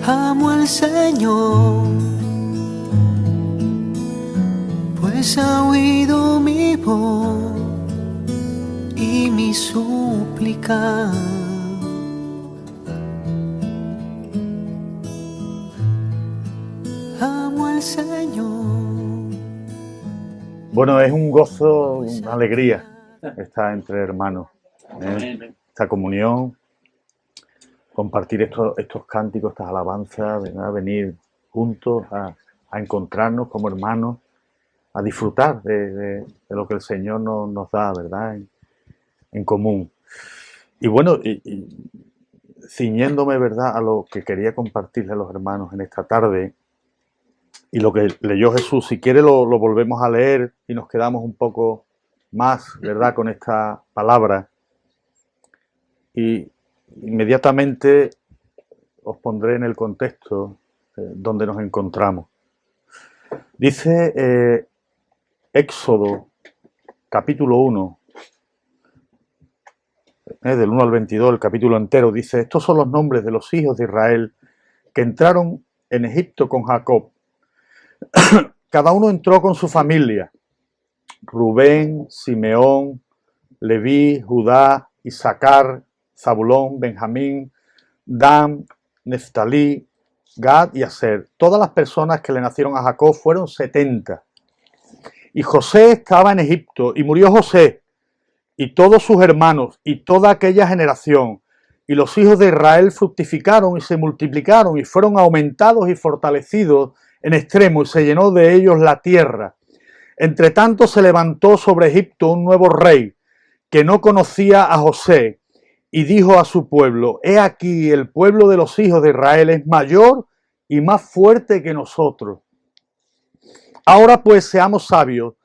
Amo al Señor, pues ha oído mi voz y mi súplica. Amo al Señor. Bueno, es un gozo, una alegría estar entre hermanos, esta comunión, compartir estos cánticos, estas alabanzas, ¿verdad? Venir juntos a encontrarnos como hermanos, a disfrutar de lo que el Señor nos da, ¿verdad? En común. Y bueno, y ciñéndome, ¿verdad?, a lo que quería compartirle a los hermanos en esta tarde, y lo que leyó Jesús, si quiere lo volvemos a leer y nos quedamos un poco más, ¿verdad?, con esta palabra. Y inmediatamente os pondré en el contexto donde nos encontramos. Dice Éxodo, capítulo 1, del 1 al 22, el capítulo entero, dice: estos son los nombres de los hijos de Israel que entraron en Egipto con Jacob. Cada uno entró con su familia: Rubén, Simeón, Leví, Judá, Isaacar, Zabulón, Benjamín, Dan, Neftalí, Gad y Aser. Todas las personas que le nacieron a Jacob fueron 70. Y José estaba en Egipto, y murió José, y todos sus hermanos, y toda aquella generación. Y los hijos de Israel fructificaron y se multiplicaron, y fueron aumentados y fortalecidos en extremo, y se llenó de ellos la tierra. Entre tanto se levantó sobre Egipto un nuevo rey, que no conocía a José, y dijo a su pueblo: he aquí, el pueblo de los hijos de Israel es mayor y más fuerte que nosotros. Ahora pues seamos sabios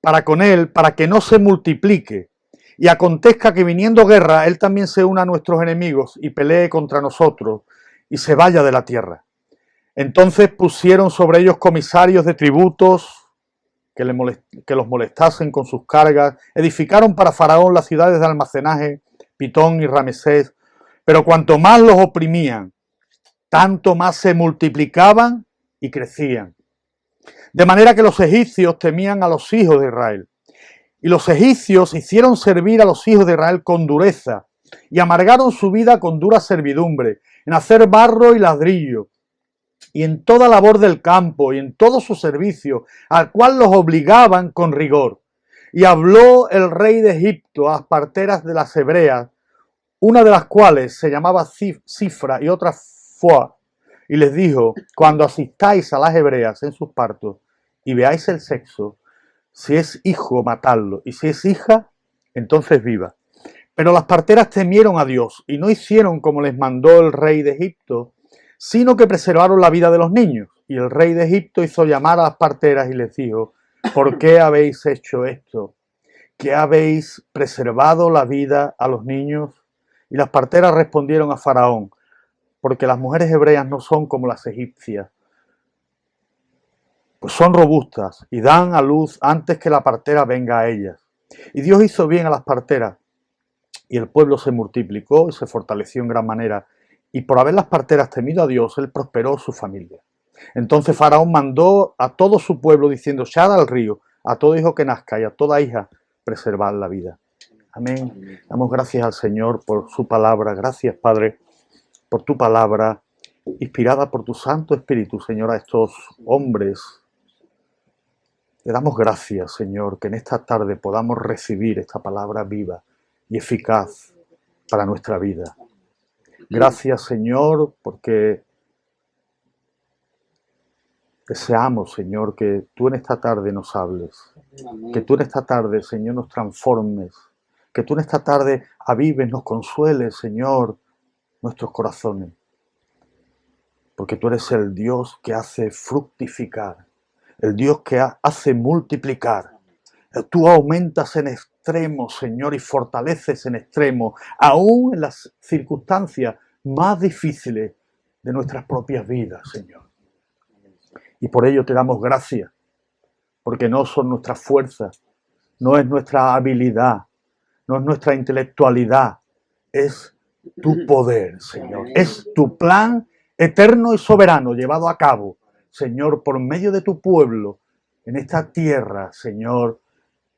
para con él, para que no se multiplique, y acontezca que viniendo guerra, él también se una a nuestros enemigos y pelee contra nosotros y se vaya de la tierra. Entonces pusieron sobre ellos comisarios de tributos que los molestasen con sus cargas. Edificaron para Faraón las ciudades de almacenaje, Pitón y Ramesés, pero cuanto más los oprimían, tanto más se multiplicaban y crecían. De manera que los egipcios temían a los hijos de Israel. Y los egipcios hicieron servir a los hijos de Israel con dureza, y amargaron su vida con dura servidumbre, en hacer barro y ladrillo, y en toda labor del campo, y en todo su servicio, al cual los obligaban con rigor. Y habló el rey de Egipto a las parteras de las hebreas, una de las cuales se llamaba Cifra y otra Foa, y les dijo: cuando asistáis a las hebreas en sus partos y veáis el sexo, si es hijo, matadlo, y si es hija, entonces viva. Pero las parteras temieron a Dios y no hicieron como les mandó el rey de Egipto, sino que preservaron la vida de los niños. Y el rey de Egipto hizo llamar a las parteras y les dijo: ¿por qué habéis hecho esto? ¿Que habéis preservado la vida a los niños? Y las parteras respondieron a Faraón: porque las mujeres hebreas no son como las egipcias, pues son robustas y dan a luz antes que la partera venga a ellas. Y Dios hizo bien a las parteras, y el pueblo se multiplicó y se fortaleció en gran manera, y por haber las parteras temido a Dios, él prosperó su familia. Entonces Faraón mandó a todo su pueblo diciendo: echad al río a todo hijo que nazca y a toda hija preservad la vida. Amén. Damos gracias al Señor por su palabra. Gracias, Padre, por tu palabra, inspirada por tu Santo Espíritu, Señor, a estos hombres. Le damos gracias, Señor, que en esta tarde podamos recibir esta palabra viva y eficaz para nuestra vida. Gracias, Señor, porque deseamos, Señor, que tú en esta tarde nos hables, que tú en esta tarde, Señor, nos transformes, que tú en esta tarde avives, nos consueles, Señor, nuestros corazones, porque tú eres el Dios que hace fructificar, el Dios que hace multiplicar. Tú aumentas en extremo, Señor, y fortaleces en extremo, aún en las circunstancias más difíciles de nuestras propias vidas, Señor. Y por ello te damos gracias, porque no son nuestras fuerzas, no es nuestra habilidad, no es nuestra intelectualidad, es tu poder, Señor. Es tu plan eterno y soberano llevado a cabo, Señor, por medio de tu pueblo, en esta tierra, Señor,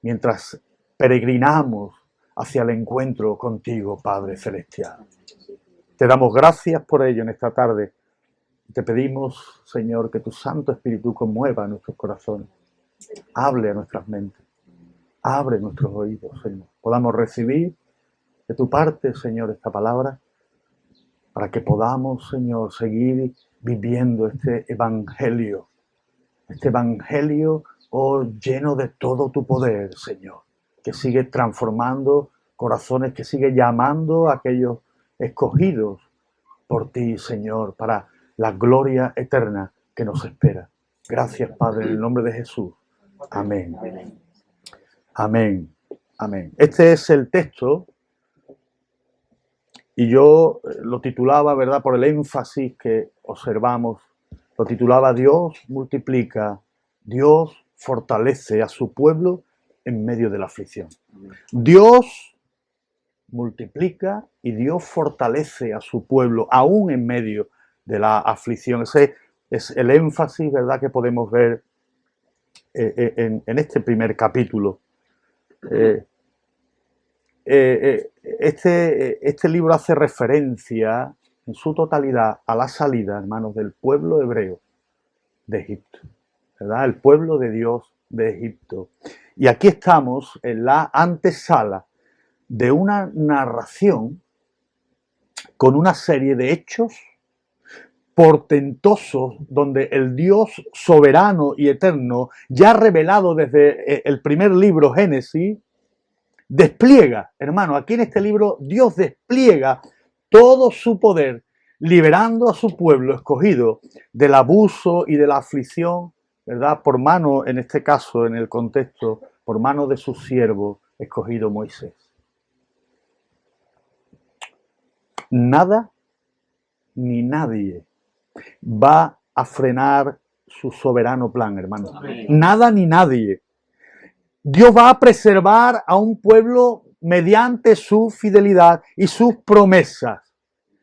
mientras peregrinamos hacia el encuentro contigo, Padre Celestial. Te damos gracias por ello en esta tarde. Te pedimos, Señor, que tu Santo Espíritu conmueva nuestros corazones, hable a nuestras mentes, abre nuestros oídos, Señor. Podamos recibir de tu parte, Señor, esta palabra, para que podamos, Señor, seguir viviendo este evangelio, oh, lleno de todo tu poder, Señor, que sigue transformando corazones, que sigue llamando a aquellos escogidos por ti, Señor, para la gloria eterna que nos espera. Gracias, Padre, en el nombre de Jesús. Amén. Amén. Amén. Este es el texto y yo lo titulaba, ¿verdad?, por el énfasis que observamos, lo titulaba Dios multiplica, Dios fortalece a su pueblo en medio de la aflicción. Dios multiplica y Dios fortalece a su pueblo aún en medio de la aflicción. Ese es el énfasis, ¿verdad?, que podemos ver en este primer capítulo. Este libro hace referencia en su totalidad a la salida, hermanos, del pueblo hebreo de Egipto, ¿verdad? El pueblo de Dios de Egipto. Y aquí estamos en la antesala de una narración con una serie de hechos portentosos donde el Dios soberano y eterno, ya revelado desde el primer libro, Génesis, despliega, hermano, aquí en este libro Dios despliega todo su poder, liberando a su pueblo escogido del abuso y de la aflicción, ¿verdad?, por mano, en este caso, en el contexto, por mano de su siervo escogido Moisés. Nada ni nadie va a frenar su soberano plan, hermano. Amén. Nada ni nadie. Dios va a preservar a un pueblo mediante su fidelidad y sus promesas.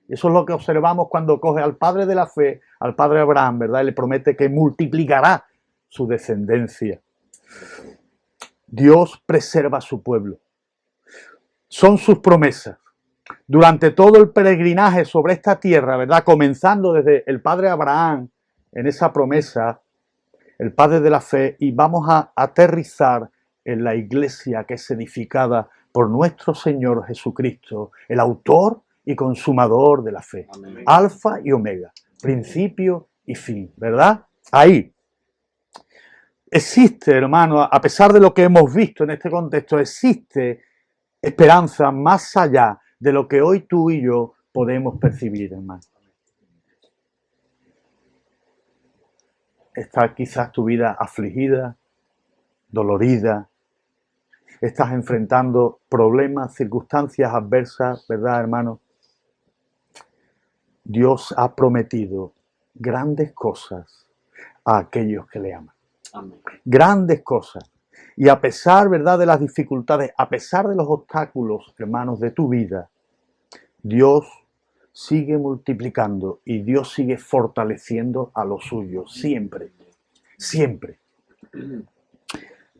Eso es lo que observamos cuando coge al padre de la fe, al padre Abraham, ¿verdad? Y le promete que multiplicará su descendencia. Dios preserva a su pueblo. Son sus promesas. Durante todo el peregrinaje sobre esta tierra, ¿verdad?, comenzando desde el padre Abraham, en esa promesa, el padre de la fe, y vamos a aterrizar en la iglesia que es edificada por nuestro Señor Jesucristo, el autor y consumador de la fe. Amén. Alfa y omega, principio y fin, ¿verdad? Ahí existe, hermano, a pesar de lo que hemos visto en este contexto, existe esperanza más allá de lo que hoy tú y yo podemos percibir, hermano. Está quizás tu vida afligida, dolorida, estás enfrentando problemas, circunstancias adversas, ¿verdad, hermano? Dios ha prometido grandes cosas a aquellos que le aman. Amén. Grandes cosas. Y a pesar, ¿verdad?, de las dificultades, a pesar de los obstáculos, hermanos, de tu vida, Dios sigue multiplicando y Dios sigue fortaleciendo a los suyos, siempre, siempre.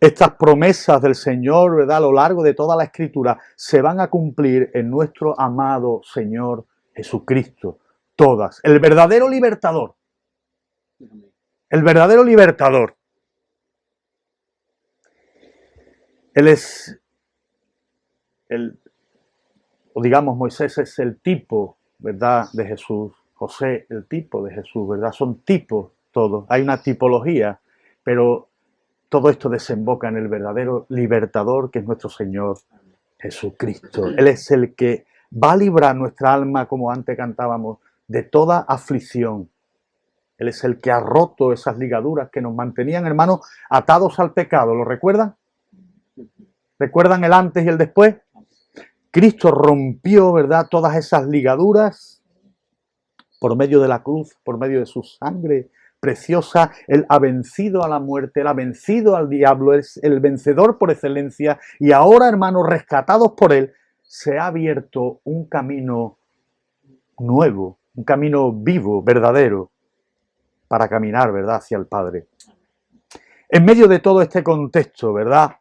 Estas promesas del Señor, ¿verdad?, a lo largo de toda la Escritura, se van a cumplir en nuestro amado Señor Jesucristo, todas. El verdadero libertador. El verdadero libertador. Él es digamos, Moisés es el tipo, ¿verdad?, de Jesús. José, el tipo de Jesús, ¿verdad? Son tipos todos. Hay una tipología, pero todo esto desemboca en el verdadero libertador que es nuestro Señor Jesucristo. Él es el que va a librar nuestra alma, como antes cantábamos, de toda aflicción. Él es el que ha roto esas ligaduras que nos mantenían, hermanos, atados al pecado. ¿Lo recuerdan? ¿Recuerdan el antes y el después? Cristo rompió, ¿verdad?, todas esas ligaduras por medio de la cruz, por medio de su sangre preciosa. Él ha vencido a la muerte, Él ha vencido al diablo, es el vencedor por excelencia. Y ahora, hermanos, rescatados por Él, se ha abierto un camino nuevo, un camino vivo, verdadero, para caminar, ¿verdad?, hacia el Padre. En medio de todo este contexto, ¿verdad?,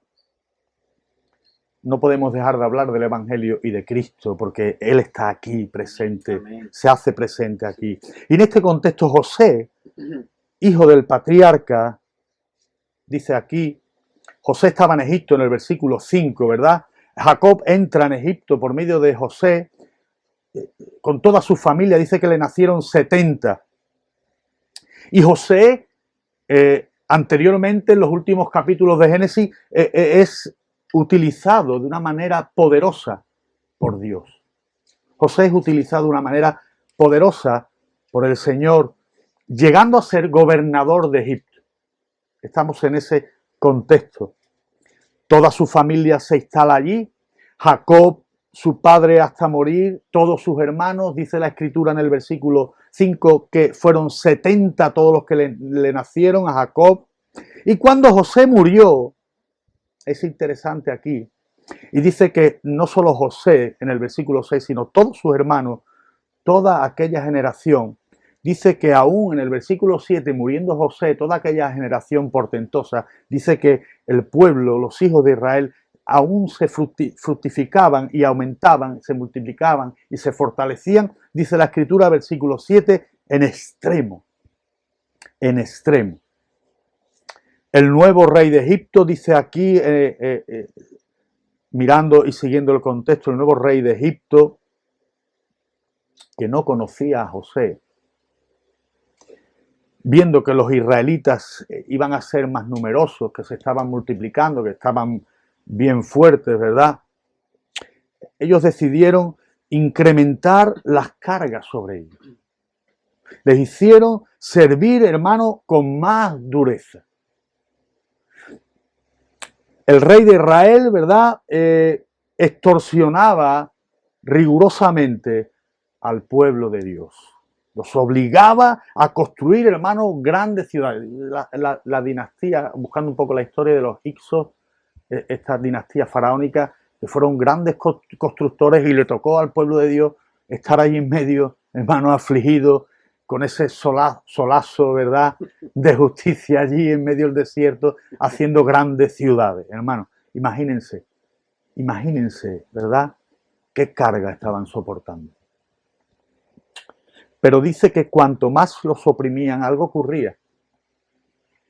no podemos dejar de hablar del Evangelio y de Cristo, porque Él está aquí presente, amén, se hace presente aquí. Y en este contexto José, hijo del patriarca, dice aquí, José estaba en Egipto en el versículo 5, ¿verdad? Jacob entra en Egipto por medio de José, con toda su familia, dice que le nacieron 70. Y José, anteriormente en los últimos capítulos de Génesis, es utilizado de una manera poderosa por Dios. José es utilizado de una manera poderosa por el Señor, llegando a ser gobernador de Egipto. Estamos en ese contexto. Toda su familia se instala allí. Jacob, su padre hasta morir, todos sus hermanos, dice la Escritura en el versículo 5, que fueron 70 todos los que le nacieron a Jacob. Y cuando José murió, es interesante aquí, y dice que no solo José en el versículo 6, sino todos sus hermanos, toda aquella generación, dice que aún en el versículo 7, muriendo José, toda aquella generación portentosa, dice que el pueblo, los hijos de Israel, aún se fructificaban y aumentaban, se multiplicaban y se fortalecían, dice la Escritura, versículo 7, en extremo, en extremo. El nuevo rey de Egipto, dice aquí, mirando y siguiendo el contexto, el nuevo rey de Egipto, que no conocía a José, viendo que los israelitas iban a ser más numerosos, que se estaban multiplicando, que estaban bien fuertes, ¿verdad? Ellos decidieron incrementar las cargas sobre ellos. Les hicieron servir, hermano, con más dureza. El rey de Israel, ¿verdad?, extorsionaba rigurosamente al pueblo de Dios. Los obligaba a construir, hermanos, grandes ciudades. La dinastía, buscando un poco la historia de los Hyksos, esta dinastía faraónica, que fueron grandes constructores, y le tocó al pueblo de Dios estar ahí en medio, hermanos, afligidos, con ese solazo, ¿verdad?, de justicia allí en medio del desierto, haciendo grandes ciudades. Hermanos, imagínense, ¿verdad?, qué carga estaban soportando. Pero dice que cuanto más los oprimían, algo ocurría.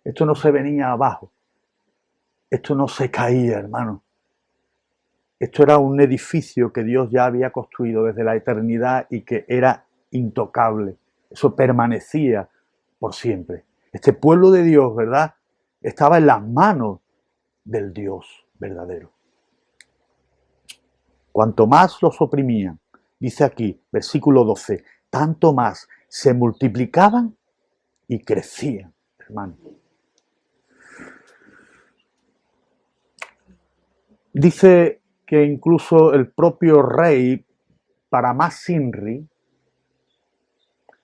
Esto no se venía abajo. Esto no se caía, hermano. Esto era un edificio que Dios ya había construido desde la eternidad y que era intocable. Eso permanecía por siempre. Este pueblo de Dios, ¿verdad?, estaba en las manos del Dios verdadero. Cuanto más los oprimían, dice aquí, versículo 12, tanto más se multiplicaban y crecían, hermano. Dice que incluso el propio rey, para más Sinri,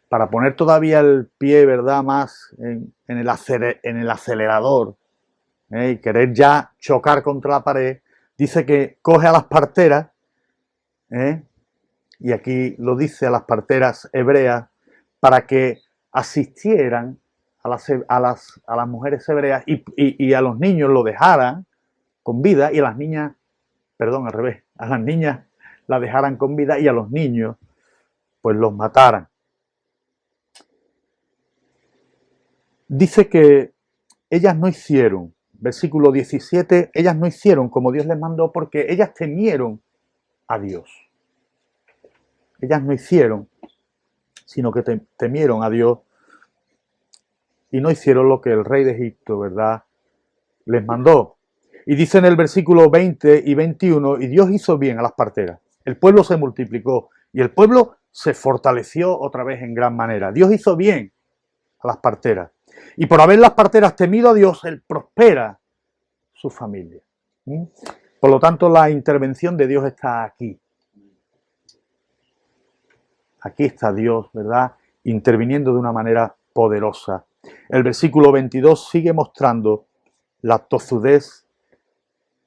para poner todavía el pie, ¿verdad?, más en el acelerador, y querer ya chocar contra la pared, dice que coge a las parteras, y aquí lo dice, a las parteras hebreas, para que asistieran a las mujeres hebreas y a los niños lo dejaran con vida, y a las niñas, perdón, al revés, a las niñas la dejaran con vida y a los niños pues los mataran. Dice que ellas no hicieron, versículo 17, ellas no hicieron como Dios les mandó porque ellas temieron a Dios. Ellas no hicieron, sino que temieron a Dios y no hicieron lo que el rey de Egipto, ¿verdad?, les mandó. Y dice en el versículo 20 y 21, y Dios hizo bien a las parteras. El pueblo se multiplicó y el pueblo se fortaleció otra vez en gran manera. Dios hizo bien a las parteras. Y por haber las parteras temido a Dios, Él prospera su familia. Por lo tanto, la intervención de Dios está aquí. Aquí está Dios, ¿verdad?, interviniendo de una manera poderosa. El versículo 22 sigue mostrando la tozudez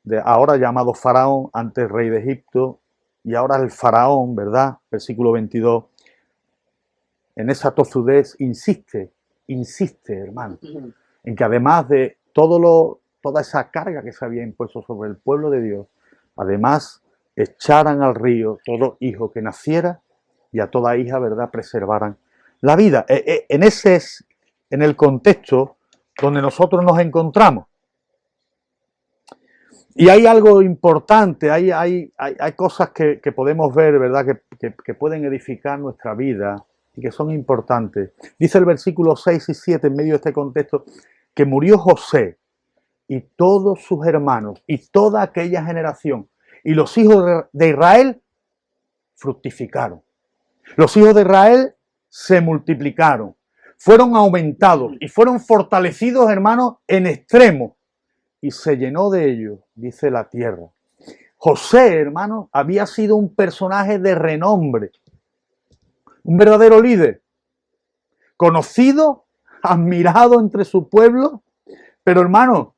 de ahora llamado Faraón, antes rey de Egipto, y ahora el Faraón, ¿verdad? Versículo 22. en esa tozudez, insiste, hermano, en que además de toda esa carga que se había impuesto sobre el pueblo de Dios, además echaran al río todo hijo que naciera y a toda hija, ¿verdad?, preservaran la vida. Ese es en el contexto donde nosotros nos encontramos. Y hay algo importante, hay cosas que podemos ver, ¿verdad?, que pueden edificar nuestra vida y que son importantes. Dice el versículo 6 y 7 en medio de este contexto que murió José y todos sus hermanos y toda aquella generación y los hijos de Israel fructificaron. Los hijos de Israel se multiplicaron, fueron aumentados y fueron fortalecidos, hermanos, en extremo. Y se llenó de ellos, dice la tierra. José, hermano, había sido un personaje de renombre, un verdadero líder, conocido, admirado entre su pueblo, pero hermano,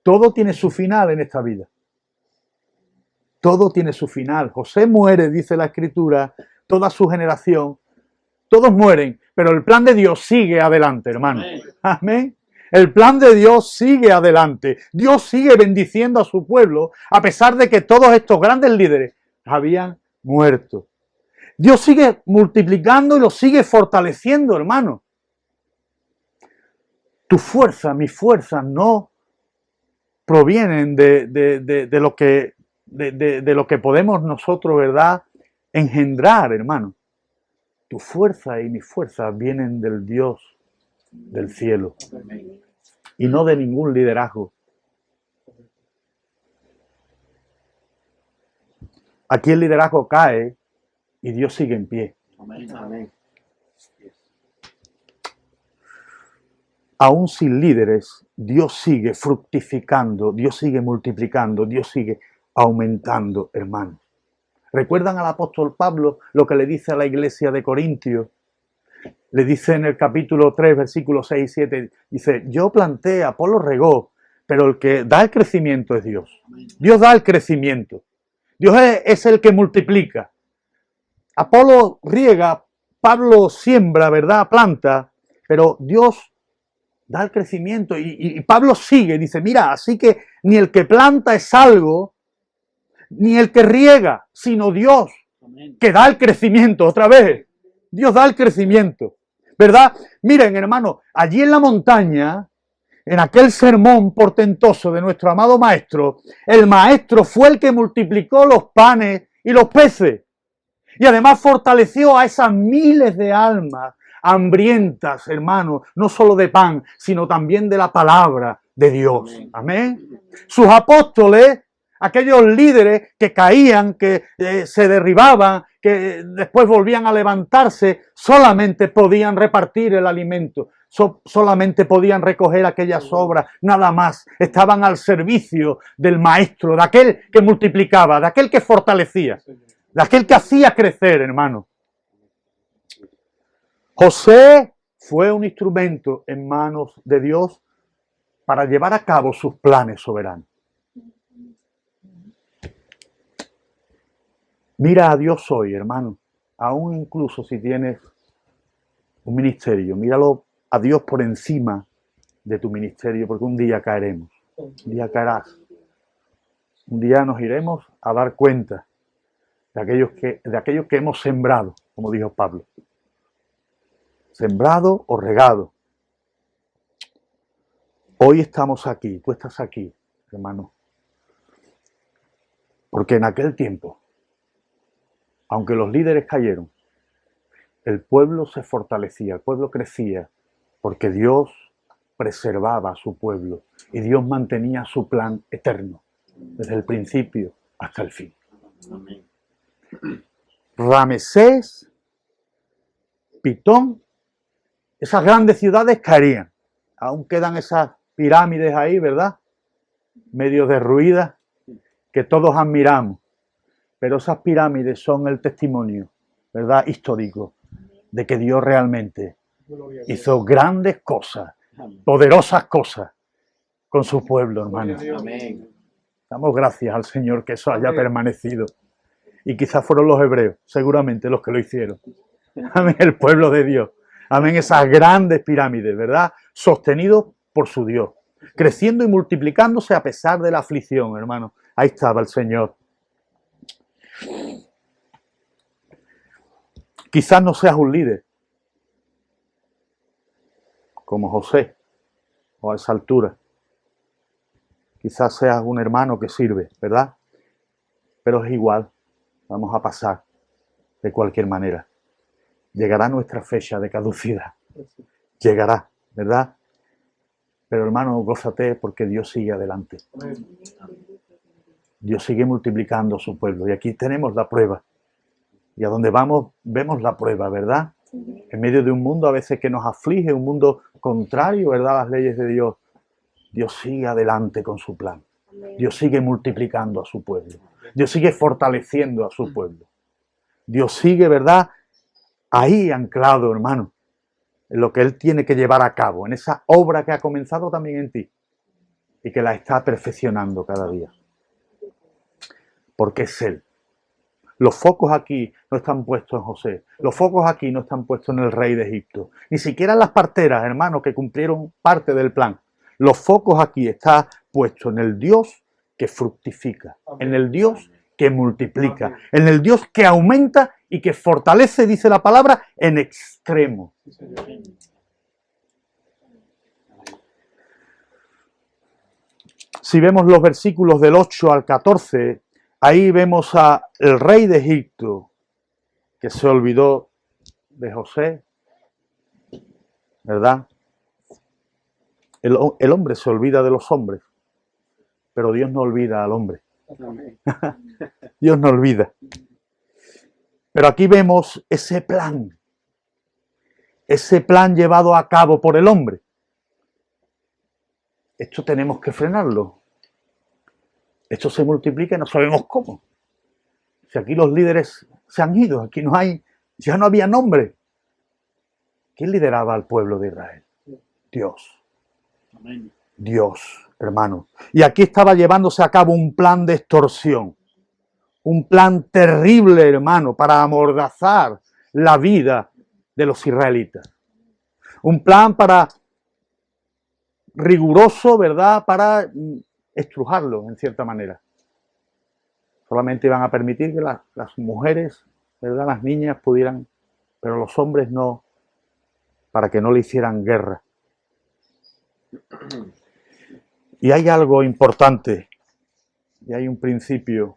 todo tiene su final en esta vida. Todo tiene su final. José muere, dice la Escritura, toda su generación, todos mueren, pero el plan de Dios sigue adelante, hermano. Amén. El plan de Dios sigue adelante. Dios sigue bendiciendo a su pueblo, a pesar de que todos estos grandes líderes habían muerto. Dios sigue multiplicando y lo sigue fortaleciendo, hermano. Tu fuerza, mi fuerza, no provienen de lo que podemos nosotros, ¿verdad?, engendrar, hermano. Tu fuerza y mi fuerza vienen del Dios del cielo y no de ningún liderazgo. Aquí el liderazgo cae y Dios sigue en pie. Amén. Aún sin líderes, Dios sigue fructificando, Dios sigue multiplicando, Dios sigue aumentando, hermanos. ¿Recuerdan al apóstol Pablo lo que le dice a la iglesia de Corintios? Le dice en el capítulo 3, versículos 6 y 7, dice, yo planté, Apolo regó, pero el que da el crecimiento es Dios. Dios da el crecimiento. Dios es el que multiplica. Apolo riega, Pablo siembra, ¿verdad?, planta, pero Dios da el crecimiento. Y Pablo sigue, dice, mira, así que ni el que planta es algo, ni el que riega, sino Dios, que da el crecimiento. Otra vez, Dios da el crecimiento, ¿verdad? Miren, hermano, allí en la montaña, en aquel sermón portentoso de nuestro amado maestro, el maestro fue el que multiplicó los panes y los peces. Y además fortaleció a esas miles de almas hambrientas, hermanos, no solo de pan, sino también de la palabra de Dios. Amén. Sus apóstoles, aquellos líderes que caían, que se derribaban, que después volvían a levantarse, solamente podían repartir el alimento, solamente podían recoger aquellas sobras, nada más. Estaban al servicio del maestro, de aquel que multiplicaba, de aquel que fortalecía, de aquel que hacía crecer, hermano. José fue un instrumento en manos de Dios para llevar a cabo sus planes soberanos. Mira a Dios hoy, hermano, aún incluso si tienes un ministerio, míralo a Dios por encima de tu ministerio, porque un día caeremos, un día caerás, un día nos iremos a dar cuenta de aquello que hemos sembrado, como dijo Pablo. Sembrado o regado. Hoy estamos aquí, tú estás aquí, hermano. Porque en aquel tiempo, aunque los líderes cayeron, el pueblo se fortalecía, el pueblo crecía, porque Dios preservaba a su pueblo y Dios mantenía su plan eterno, desde el principio hasta el fin. Amén. Ramesés, Pitón, esas grandes ciudades caerían. Aún quedan esas pirámides ahí, ¿verdad? Medio derruidas, que todos admiramos. Pero esas pirámides son el testimonio, ¿verdad?, histórico, de que Dios realmente hizo grandes cosas, poderosas cosas con su pueblo, hermano. Amén. Damos gracias al Señor que eso haya permanecido. Y quizás fueron los hebreos, seguramente los que lo hicieron. Amén, el pueblo de Dios. Amén, esas grandes pirámides, ¿verdad? Sostenidos por su Dios. Creciendo y multiplicándose a pesar de la aflicción, hermano. Ahí estaba el Señor. Quizás no seas un líder, como José, o a esa altura. Quizás seas un hermano que sirve, ¿verdad? Pero es igual, vamos a pasar de cualquier manera. Llegará nuestra fecha de caducidad. Llegará, ¿verdad? Pero hermano, gózate porque Dios sigue adelante. Dios sigue multiplicando su pueblo. Y aquí tenemos la prueba. Y a donde vamos, vemos la prueba, ¿verdad? En medio de un mundo a veces que nos aflige, un mundo contrario, ¿verdad? A las leyes de Dios. Dios sigue adelante con su plan. Dios sigue multiplicando a su pueblo. Dios sigue fortaleciendo a su pueblo. Dios sigue, ¿verdad? Ahí anclado, hermano, en lo que Él tiene que llevar a cabo, en esa obra que ha comenzado también en ti y que la está perfeccionando cada día. Porque es Él. Los focos aquí no están puestos en José. Los focos aquí no están puestos en el rey de Egipto. Ni siquiera en las parteras, hermanos, que cumplieron parte del plan. Los focos aquí están puestos en el Dios que fructifica, en el Dios que multiplica, en el Dios que aumenta y que fortalece, dice la palabra, en extremo. Si vemos los versículos del 8 al 14, ahí vemos al rey de Egipto que se olvidó de José, ¿verdad? El hombre se olvida de los hombres, pero Dios no olvida al hombre. Dios no olvida. Pero aquí vemos ese plan llevado a cabo por el hombre. Esto tenemos que frenarlo. Esto se multiplica y no sabemos cómo. Si aquí los líderes se han ido, aquí no hay, ya no había nombre. ¿Quién lideraba al pueblo de Israel? Dios. Dios, hermano. Y aquí estaba llevándose a cabo un plan de extorsión. Un plan terrible, hermano, para amordazar la vida de los israelitas. Un plan riguroso, ¿verdad? Para estrujarlo, en cierta manera. Solamente iban a permitir que las mujeres, ¿verdad? Las niñas pudieran, pero los hombres no, para que no le hicieran guerra. Y hay algo importante, y hay un principio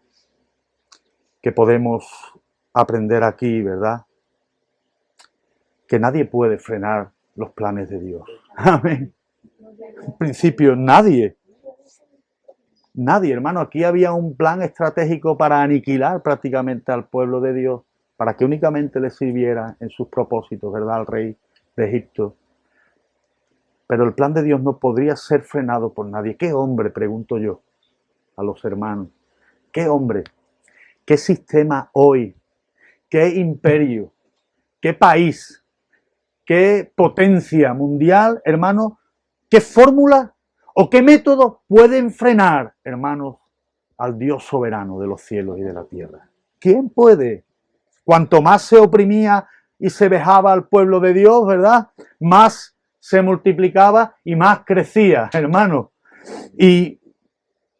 que podemos aprender aquí, ¿verdad? Que nadie puede frenar los planes de Dios. Amén. En principio, nadie. Nadie, hermano. Aquí había un plan estratégico para aniquilar prácticamente al pueblo de Dios, para que únicamente le sirviera en sus propósitos, ¿verdad? Al rey de Egipto. Pero el plan de Dios no podría ser frenado por nadie. ¿Qué hombre, pregunto yo a los hermanos? ¿Qué hombre? ¿Qué sistema hoy? ¿Qué imperio? ¿Qué país? ¿Qué potencia mundial, hermanos? ¿Qué fórmula o qué método pueden frenar, hermanos, al Dios soberano de los cielos y de la tierra? ¿Quién puede? Cuanto más se oprimía y se vejaba al pueblo de Dios, ¿verdad? Más se multiplicaba y más crecía, hermanos. Y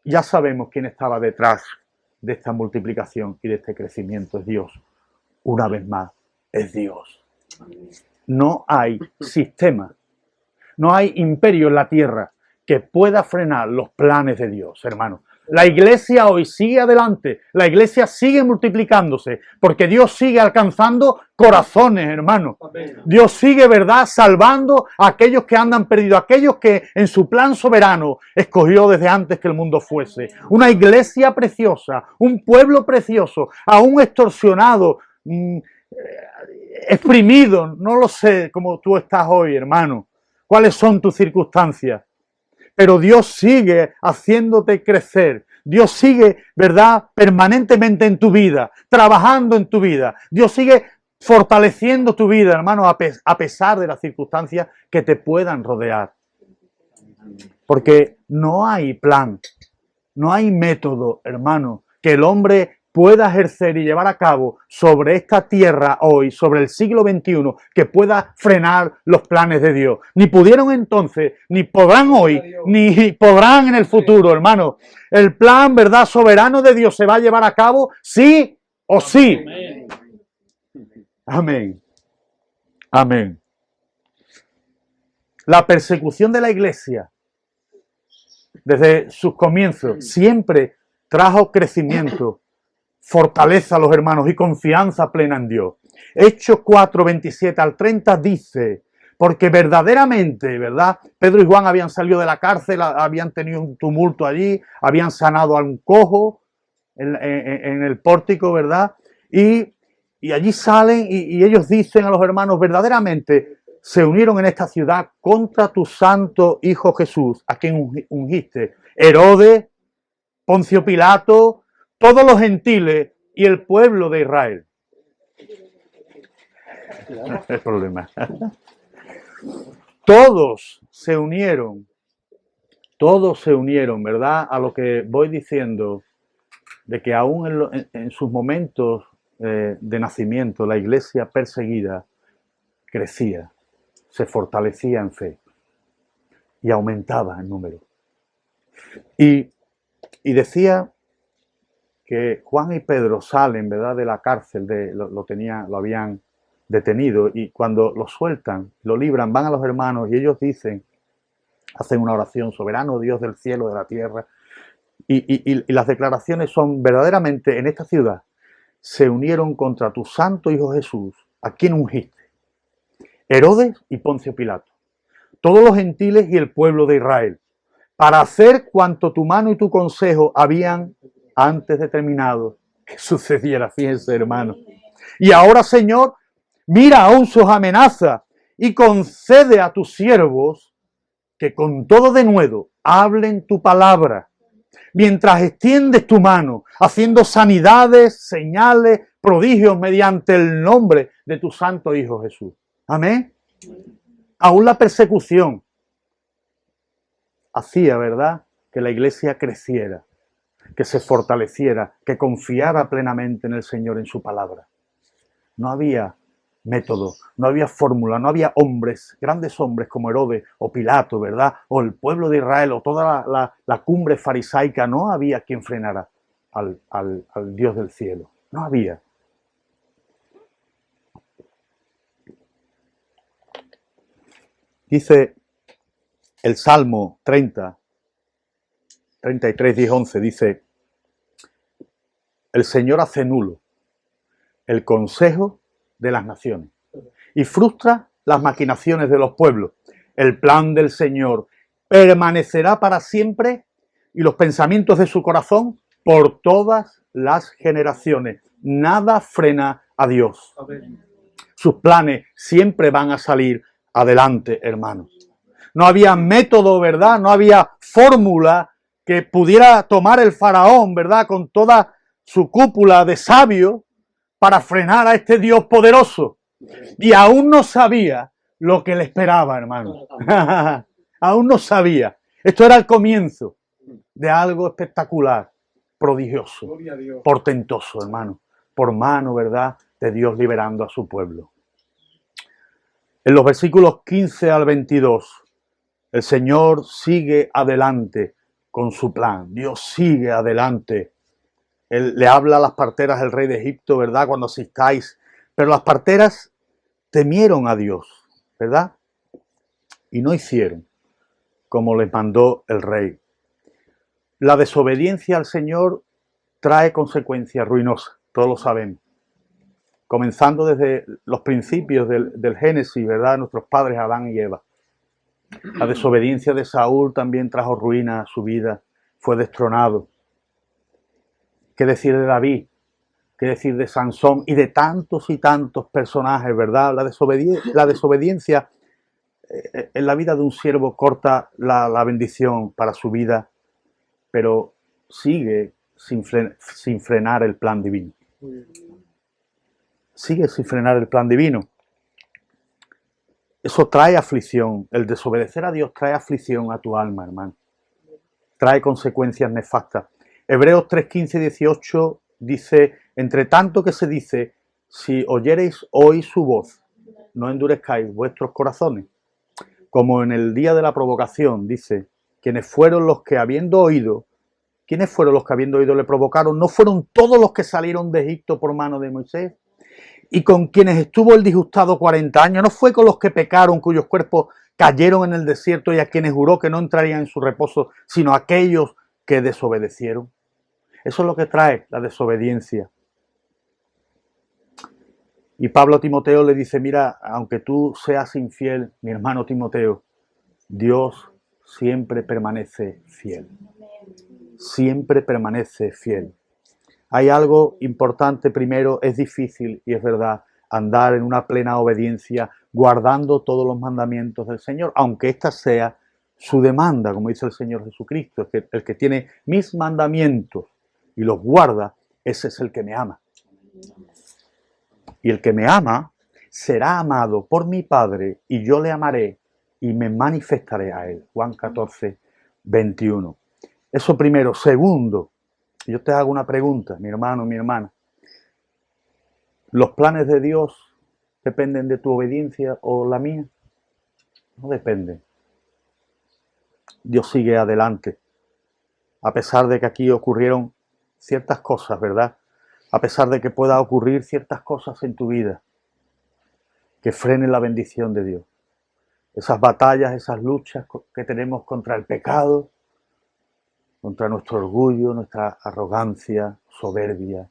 ya sabemos quién estaba detrás de esta multiplicación y de este crecimiento. Es Dios. Una vez más, es Dios. No hay sistema, no hay imperio en la tierra que pueda frenar los planes de Dios, hermanos. La iglesia hoy sigue adelante, la iglesia sigue multiplicándose, porque Dios sigue alcanzando corazones, hermanos. Dios sigue, ¿verdad?, salvando a aquellos que andan perdidos, aquellos que en su plan soberano escogió desde antes que el mundo fuese. Una iglesia preciosa, un pueblo precioso, aún extorsionado, exprimido, no lo sé cómo tú estás hoy, hermano. ¿Cuáles son tus circunstancias? Pero Dios sigue haciéndote crecer. Dios sigue, ¿verdad?, permanentemente en tu vida, trabajando en tu vida. Dios sigue fortaleciendo tu vida, hermano, a pesar de las circunstancias que te puedan rodear. Porque no hay plan, no hay método, hermano, que el hombre pueda ejercer y llevar a cabo sobre esta tierra hoy, sobre el siglo XXI, que pueda frenar los planes de Dios. Ni pudieron entonces, ni podrán hoy, ni podrán en el futuro, hermano. El plan, ¿verdad?, soberano de Dios se va a llevar a cabo, sí o sí. Amén. Amén. La persecución de la iglesia, desde sus comienzos, siempre trajo crecimiento, fortaleza a los hermanos y confianza plena en Dios. Hechos 4, 27 al 30 dice, porque verdaderamente, ¿verdad? Pedro y Juan habían salido de la cárcel, habían tenido un tumulto allí, habían sanado a un cojo en el pórtico, ¿verdad? Y allí salen y ellos dicen a los hermanos, verdaderamente se unieron en esta ciudad contra tu santo Hijo Jesús, a quien ungiste. Herodes, Poncio Pilato, todos los gentiles y el pueblo de Israel. El problema. Todos se unieron, ¿verdad? A lo que voy diciendo, de que aún en sus momentos de nacimiento, la iglesia perseguida crecía, se fortalecía en fe y aumentaba en número. Y decía que Juan y Pedro salen, ¿verdad?, de la cárcel, lo habían detenido, y cuando lo sueltan, lo libran, van a los hermanos y ellos dicen, hacen una oración, soberano Dios del cielo, de la tierra, y las declaraciones son, verdaderamente en esta ciudad se unieron contra tu santo Hijo Jesús, a quien ungiste. Herodes y Poncio Pilato, todos los gentiles y el pueblo de Israel, para hacer cuanto tu mano y tu consejo habían antes determinado que sucediera. Fíjense, hermano. Y ahora, Señor, mira aún sus amenazas y concede a tus siervos que con todo denuedo hablen tu palabra, mientras extiendes tu mano, haciendo sanidades, señales, prodigios mediante el nombre de tu santo Hijo Jesús. Amén. Aún la persecución hacía, ¿verdad?, que la iglesia creciera, que se fortaleciera, que confiara plenamente en el Señor, en su palabra. No había método, no había fórmula, no había hombres, grandes hombres como Herodes o Pilato, ¿verdad?, o el pueblo de Israel o toda la cumbre farisaica. No había quien frenara al Dios del cielo. No había. Dice el Salmo 30, 33, 10, 11, dice, el Señor hace nulo el consejo de las naciones y frustra las maquinaciones de los pueblos. El plan del Señor permanecerá para siempre y los pensamientos de su corazón por todas las generaciones. Nada frena a Dios. Sus planes siempre van a salir adelante, hermanos. No había método, ¿verdad? No había fórmula que pudiera tomar el faraón, ¿verdad?, con toda su cúpula de sabios para frenar a este Dios poderoso. Y aún no sabía lo que le esperaba, hermanos. Aún no sabía. Esto era el comienzo de algo espectacular, prodigioso, portentoso, hermano. Por mano, ¿verdad?, de Dios liberando a su pueblo. En los versículos 15 al 22, el Señor sigue adelante con su plan. Dios sigue adelante. Él le habla a las parteras, el rey de Egipto, ¿verdad?, cuando asistáis. Pero las parteras temieron a Dios, ¿verdad?, y no hicieron como les mandó el rey. La desobediencia al Señor trae consecuencias ruinosas, todos lo sabemos. Comenzando desde los principios del Génesis, ¿verdad?, nuestros padres Adán y Eva. La desobediencia de Saúl también trajo ruina a su vida, fue destronado. ¿Qué decir de David? ¿Qué decir de Sansón? Y de tantos y tantos personajes, ¿verdad? La desobediencia en la vida de un siervo corta la bendición para su vida, pero sigue sin frenar el plan divino. Sigue sin frenar el plan divino. Eso trae aflicción. El desobedecer a Dios trae aflicción a tu alma, hermano. Trae consecuencias nefastas. Hebreos 3, 15 y 18 dice, entre tanto que se dice, si oyereis hoy su voz, no endurezcáis vuestros corazones. Como en el día de la provocación, dice, ¿quiénes fueron los que habiendo oído le provocaron? ¿No fueron todos los que salieron de Egipto por mano de Moisés? Y con quienes estuvo el disgustado 40 años, ¿no fue con los que pecaron, cuyos cuerpos cayeron en el desierto y a quienes juró que no entrarían en su reposo, sino aquellos que desobedecieron? Eso es lo que trae la desobediencia. Y Pablo a Timoteo le dice, mira, aunque tú seas infiel, mi hermano Timoteo, Dios siempre permanece fiel. Siempre permanece fiel. Hay algo importante primero, es difícil y es verdad, andar en una plena obediencia, guardando todos los mandamientos del Señor, aunque esta sea su demanda, como dice el Señor Jesucristo, que el que tiene mis mandamientos y los guarda, ese es el que me ama. Y el que me ama será amado por mi Padre y yo le amaré y me manifestaré a él. Juan 14, 21. Eso primero. Segundo, yo te hago una pregunta, mi hermano, mi hermana. ¿Los planes de Dios dependen de tu obediencia o la mía? No dependen. Dios sigue adelante. A pesar de que aquí ocurrieron ciertas cosas, ¿verdad? A pesar de que pueda ocurrir ciertas cosas en tu vida que frenen la bendición de Dios. Esas batallas, esas luchas que tenemos contra el pecado, contra nuestro orgullo, nuestra arrogancia, soberbia,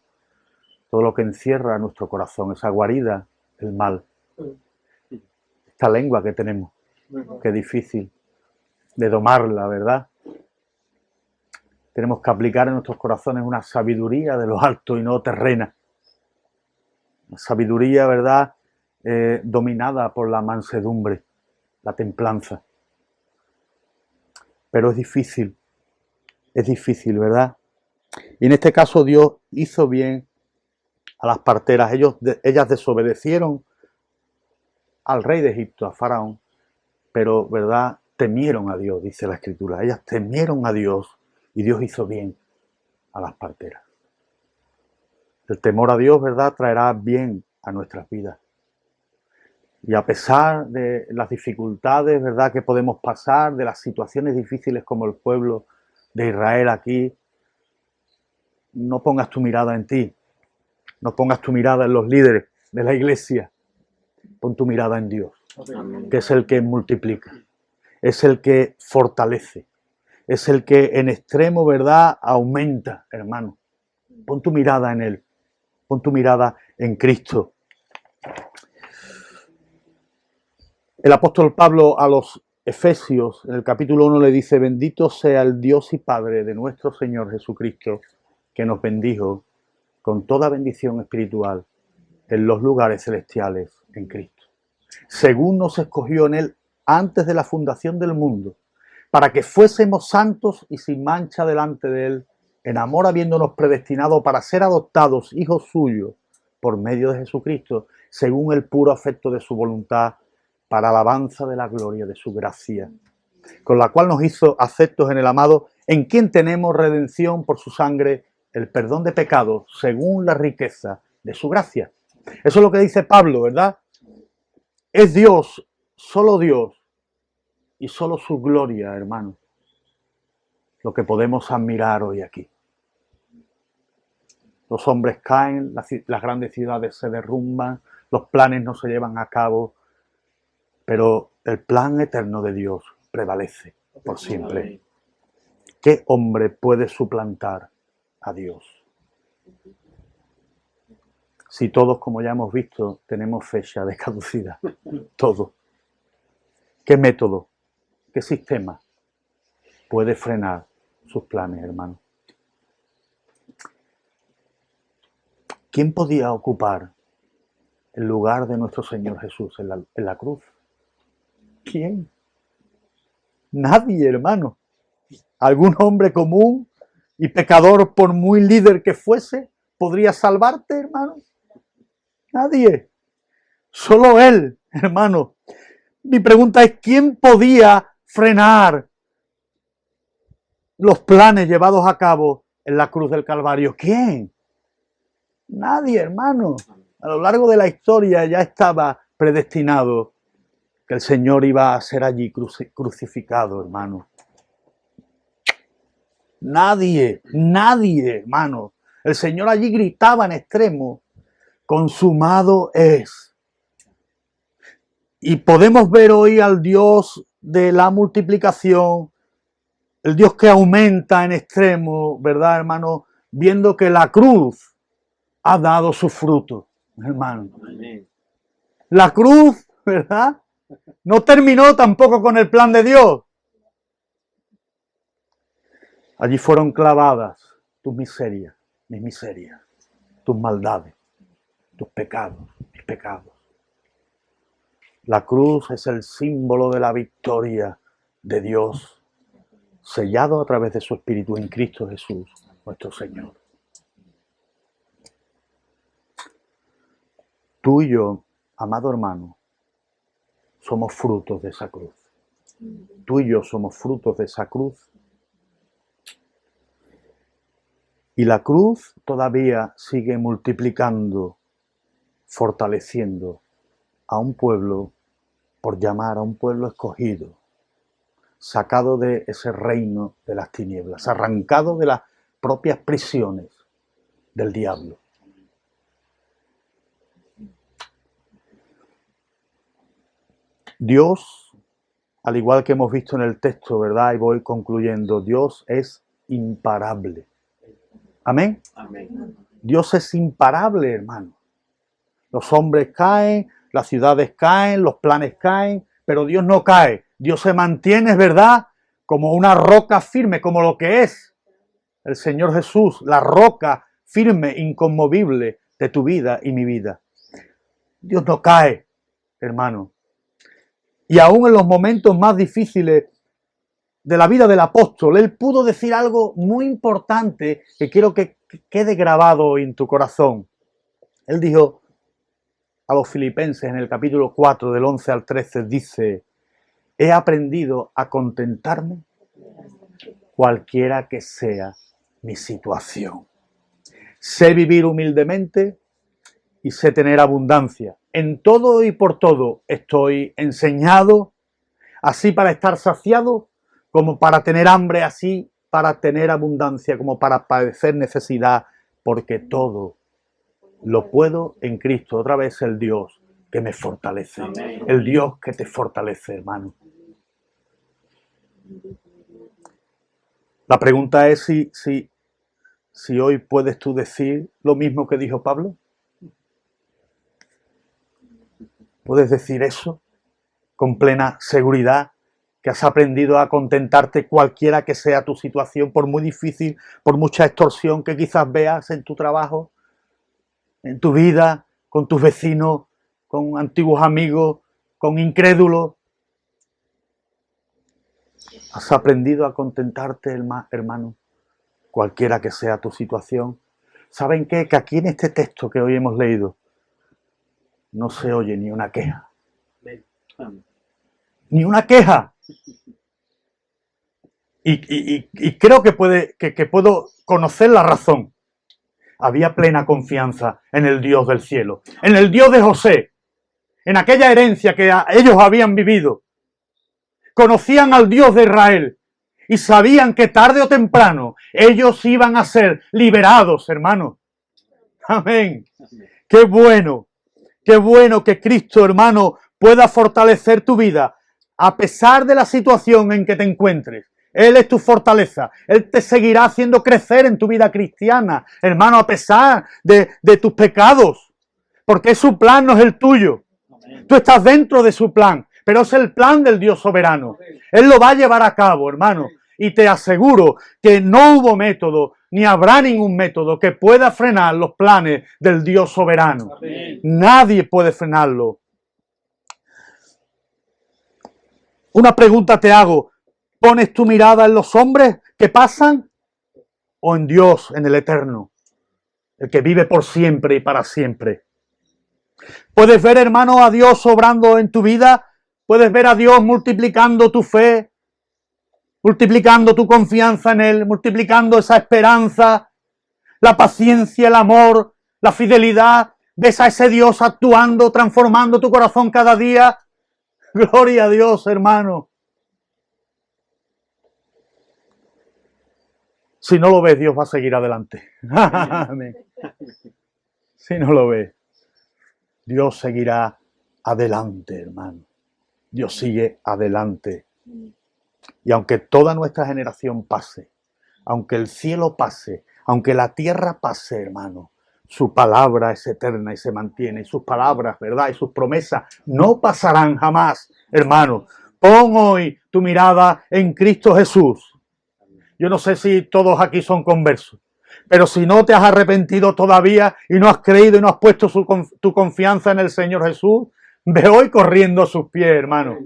todo lo que encierra nuestro corazón, esa guarida, el mal. Esta lengua que tenemos, que es difícil de domarla, ¿verdad? Tenemos que aplicar en nuestros corazones una sabiduría de lo alto y no terrena. Una sabiduría, ¿verdad?, dominada por la mansedumbre, la templanza. Pero es difícil, ¿verdad? Y en este caso Dios hizo bien a las parteras. Ellas desobedecieron al rey de Egipto, a Faraón, pero, ¿verdad?, temieron a Dios, dice la Escritura. Ellas temieron a Dios y Dios hizo bien a las parteras. El temor a Dios, ¿verdad?, traerá bien a nuestras vidas. Y a pesar de las dificultades, ¿verdad?, que podemos pasar, de las situaciones difíciles como el pueblo de Israel aquí, no pongas tu mirada en ti, no pongas tu mirada en los líderes de la iglesia, pon tu mirada en Dios, que es el que multiplica, es el que fortalece, es el que en extremo, ¿verdad?, aumenta, hermano. Pon tu mirada en Él, pon tu mirada en Cristo. El apóstol Pablo a los Efesios, en el capítulo 1, le dice, bendito sea el Dios y Padre de nuestro Señor Jesucristo, que nos bendijo con toda bendición espiritual en los lugares celestiales en Cristo, según nos escogió en Él antes de la fundación del mundo, para que fuésemos santos y sin mancha delante de Él, en amor habiéndonos predestinado para ser adoptados hijos suyos por medio de Jesucristo, según el puro afecto de su voluntad, para alabanza de la gloria de su gracia, con la cual nos hizo aceptos en el amado, en quien tenemos redención por su sangre, el perdón de pecados, según la riqueza de su gracia. Eso es lo que dice Pablo, ¿verdad? Es Dios, y solo su gloria, hermano, lo que podemos admirar hoy aquí. Los hombres caen, las grandes ciudades se derrumban, los planes no se llevan a cabo, pero el plan eterno de Dios prevalece por siempre. ¿Qué hombre puede suplantar a Dios? Si todos, como ya hemos visto, tenemos fecha de caducidad, todos. ¿Qué método, qué sistema puede frenar sus planes, hermano? ¿Quién podía ocupar el lugar de nuestro Señor Jesús en la cruz? ¿Quién? Nadie, hermano. ¿Algún hombre común y pecador, por muy líder que fuese, podría salvarte, hermano? Nadie. Solo Él, hermano. Mi pregunta es, ¿quién podía frenar los planes llevados a cabo en la cruz del Calvario? ¿Quién? Nadie, hermano. A lo largo de la historia ya estaba predestinado que el Señor iba a ser allí crucificado, hermano. Nadie, hermano. El Señor allí gritaba en extremo, consumado es. Y podemos ver hoy al Dios de la multiplicación, el Dios que aumenta en extremo, ¿verdad, hermano? Viendo que la cruz ha dado su fruto, hermano. Amén. La cruz, ¿verdad? No terminó tampoco con el plan de Dios. Allí fueron clavadas tus miserias, mis miserias, tus maldades, tus pecados, mis pecados. La cruz es el símbolo de la victoria de Dios, sellado a través de su Espíritu en Cristo Jesús, nuestro Señor. Tú y yo, amado hermano, somos frutos de esa cruz. Tú y yo somos frutos de esa cruz. Y la cruz todavía sigue multiplicando, fortaleciendo a un pueblo, por llamar a un pueblo escogido, sacado de ese reino de las tinieblas, arrancado de las propias prisiones del diablo. Dios, al igual que hemos visto en el texto, ¿verdad? Y voy concluyendo, Dios es imparable. Amén. Amén. Dios es imparable, hermano. Los hombres caen, las ciudades caen, los planes caen, pero Dios no cae. Dios se mantiene, ¿verdad? Como una roca firme, como lo que es el Señor Jesús, la roca firme, inconmovible de tu vida y mi vida. Dios no cae, hermano. Y aún en los momentos más difíciles de la vida del apóstol, él pudo decir algo muy importante que quiero que quede grabado en tu corazón. Él dijo a los filipenses en el capítulo 4 del 11 al 13, dice, he aprendido a contentarme cualquiera que sea mi situación. Sé vivir humildemente y sé tener abundancia. En todo y por todo estoy enseñado, así para estar saciado, como para tener hambre, así para tener abundancia, como para padecer necesidad, porque todo lo puedo en Cristo. Otra vez el Dios que me fortalece. Amén. El Dios que te fortalece, hermano. La pregunta es si hoy puedes tú decir lo mismo que dijo Pablo. ¿Puedes decir eso con plena seguridad? Que has aprendido a contentarte cualquiera que sea tu situación, por muy difícil, por mucha extorsión que quizás veas en tu trabajo, en tu vida, con tus vecinos, con antiguos amigos, con incrédulos. ¿Has aprendido a contentarte, hermano, cualquiera que sea tu situación? ¿Saben qué? Que aquí en este texto que hoy hemos leído no se oye ni una queja. Amén. Ni una queja. Y creo que puedo conocer la razón. Había plena confianza en el Dios del cielo, en el Dios de José, en aquella herencia que ellos habían vivido. Conocían al Dios de Israel y sabían que tarde o temprano ellos iban a ser liberados, hermanos. Amén. Qué bueno que Cristo, hermano, pueda fortalecer tu vida a pesar de la situación en que te encuentres. Él es tu fortaleza. Él te seguirá haciendo crecer en tu vida cristiana, hermano, a pesar de tus pecados. Porque su plan no es el tuyo. Tú estás dentro de su plan, pero es el plan del Dios soberano. Él lo va a llevar a cabo, hermano. Y te aseguro que no hubo método, ni habrá ningún método que pueda frenar los planes del Dios soberano. Amén. Nadie puede frenarlo. Una pregunta te hago. ¿Pones tu mirada en los hombres que pasan o en Dios, en el eterno, el que vive por siempre y para siempre? ¿Puedes ver, hermano, a Dios obrando en tu vida? ¿Puedes ver a Dios multiplicando tu fe, multiplicando tu confianza en Él, multiplicando esa esperanza, la paciencia, el amor, la fidelidad, ves a ese Dios actuando, transformando tu corazón cada día. Gloria a Dios, hermano. Si no lo ves, Dios va a seguir adelante. Amén. Si no lo ves, Dios seguirá adelante, hermano. Dios sigue adelante. Y aunque toda nuestra generación pase, aunque el cielo pase, aunque la tierra pase, hermano, su palabra es eterna y se mantiene. Y sus palabras, ¿verdad? Y sus promesas no pasarán jamás, hermano. Pon hoy tu mirada en Cristo Jesús. Yo no sé si todos aquí son conversos, pero si no te has arrepentido todavía y no has creído y no has puesto tu confianza en el Señor Jesús, ve hoy corriendo a sus pies, hermano.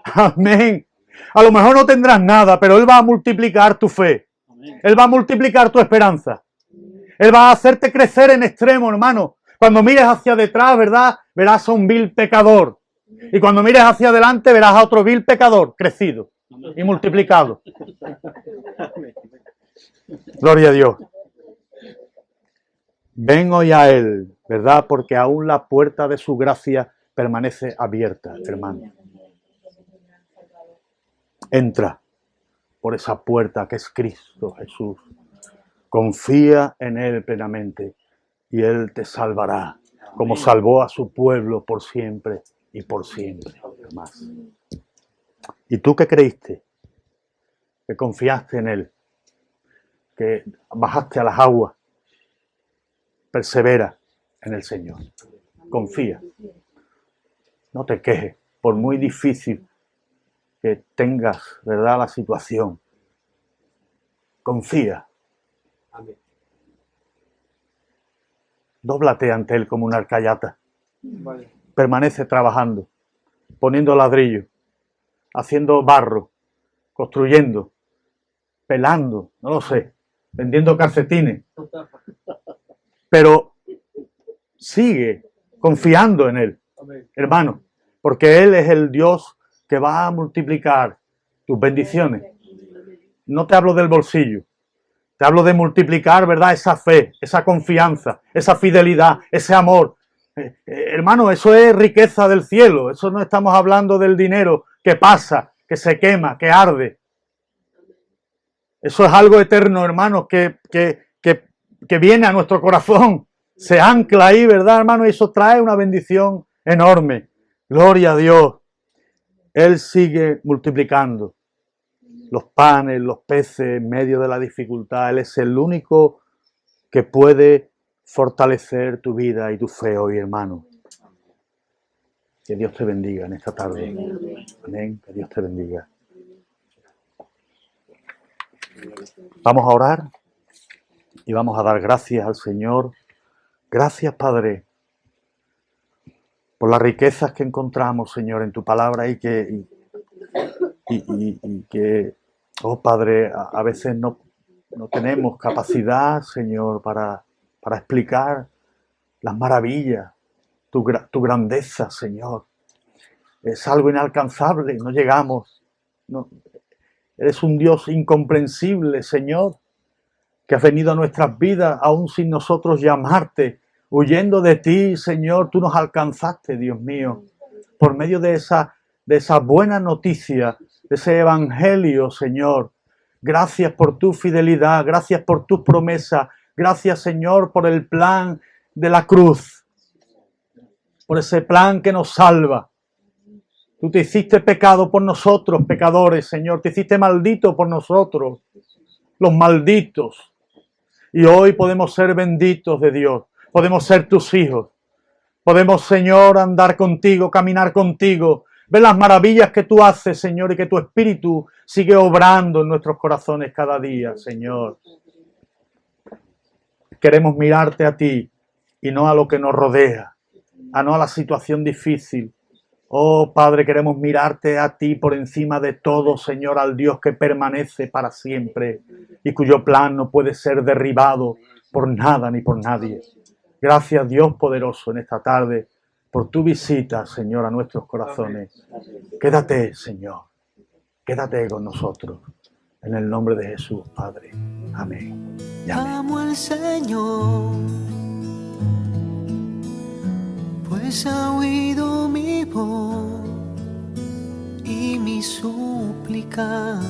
Amén. A lo mejor no tendrás nada, pero Él va a multiplicar tu fe. Él va a multiplicar tu esperanza. Él va a hacerte crecer en extremo, hermano. Cuando mires hacia detrás, ¿verdad? Verás a un vil pecador. Y cuando mires hacia adelante, verás a otro vil pecador crecido y multiplicado. Gloria a Dios. Ven hoy a Él, ¿verdad? Porque aún la puerta de su gracia permanece abierta, hermano. Entra por esa puerta que es Cristo Jesús. Confía en Él plenamente y Él te salvará, como salvó a su pueblo por siempre y por siempre, más. ¿Y tú qué creíste? Que confiaste en Él, que bajaste a las aguas. Persevera en el Señor. Confía. No te quejes, por muy difícil que tengas, ¿verdad?, la situación. Confía. Dóblate ante Él como una arcayata. Permanece trabajando, poniendo ladrillo, haciendo barro, construyendo, pelando, no lo sé, vendiendo calcetines. Pero sigue confiando en Él, hermano, porque Él es el Dios que va a multiplicar tus bendiciones. No te hablo del bolsillo, te hablo de multiplicar, ¿verdad?, esa fe, esa confianza, esa fidelidad, ese amor. Hermano, eso es riqueza del cielo. Eso no estamos hablando del dinero que pasa, que se quema, que arde. Eso es algo eterno, hermano, que viene a nuestro corazón. Se ancla ahí, ¿verdad, hermano? Y eso trae una bendición enorme. Gloria a Dios. Él sigue multiplicando los panes, los peces en medio de la dificultad. Él es el único que puede fortalecer tu vida y tu fe hoy, hermano. Que Dios te bendiga en esta tarde. Amén. Que Dios te bendiga. Vamos a orar y vamos a dar gracias al Señor. Gracias, Padre, por las riquezas que encontramos, Señor, en tu palabra y que, oh Padre, a veces no tenemos capacidad, Señor, para explicar las maravillas, tu grandeza, Señor. Es algo inalcanzable, no llegamos. No. Eres un Dios incomprensible, Señor, que has venido a nuestras vidas aún sin nosotros llamarte. Huyendo de ti, Señor, tú nos alcanzaste, Dios mío, por medio de esa buena noticia, de ese evangelio, Señor. Gracias por tu fidelidad, gracias por tus promesas, gracias, Señor, por el plan de la cruz, por ese plan que nos salva. Tú te hiciste pecado por nosotros, pecadores, Señor, te hiciste maldito por nosotros, los malditos. Y hoy podemos ser benditos de Dios, podemos ser tus hijos, podemos, Señor, andar contigo, caminar contigo, ver las maravillas que tú haces, Señor, y que tu Espíritu sigue obrando en nuestros corazones cada día, Señor. Queremos mirarte a ti y no a lo que nos rodea, no a la situación difícil. Oh, Padre, queremos mirarte a ti por encima de todo, Señor, al Dios que permanece para siempre y cuyo plan no puede ser derribado por nada ni por nadie. Gracias, Dios poderoso, en esta tarde por tu visita, Señor, a nuestros corazones. Quédate, Señor, quédate con nosotros. En el nombre de Jesús, Padre. Amén. Y amén. Amo al Señor, pues ha oído mi voz y mi súplica.